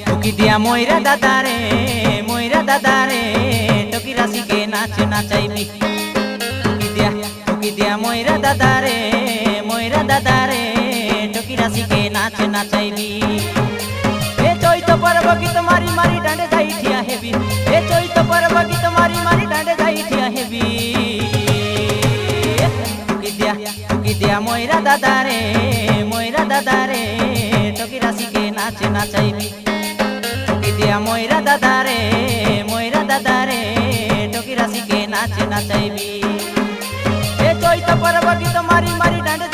টুকি দিয়া ময়রা দাদারে টকি রাশিকে নাচ নাচাইবি। টুকি দিয়া ময়রা দাদারে টকি রাশিকে নাচ নাচাইবি। এ চৈত পর্ব গীত মারি মারি ডাঁডে যাই ঠিয়া হেবি। এ চৈত পর্ব গীত মারি মারি ডাঁডে যাই ঠিয়া হেবি। টুকি দিয়া ময়রা দাদারে টকি রাশিকে নাচ নাচাইবি। টুকি দিয়া ময়রা দাদারে টকি রাশিকে নাচ নাচাইবি। এ চৈত পর্ব গীত মারি মারি ডাঁডে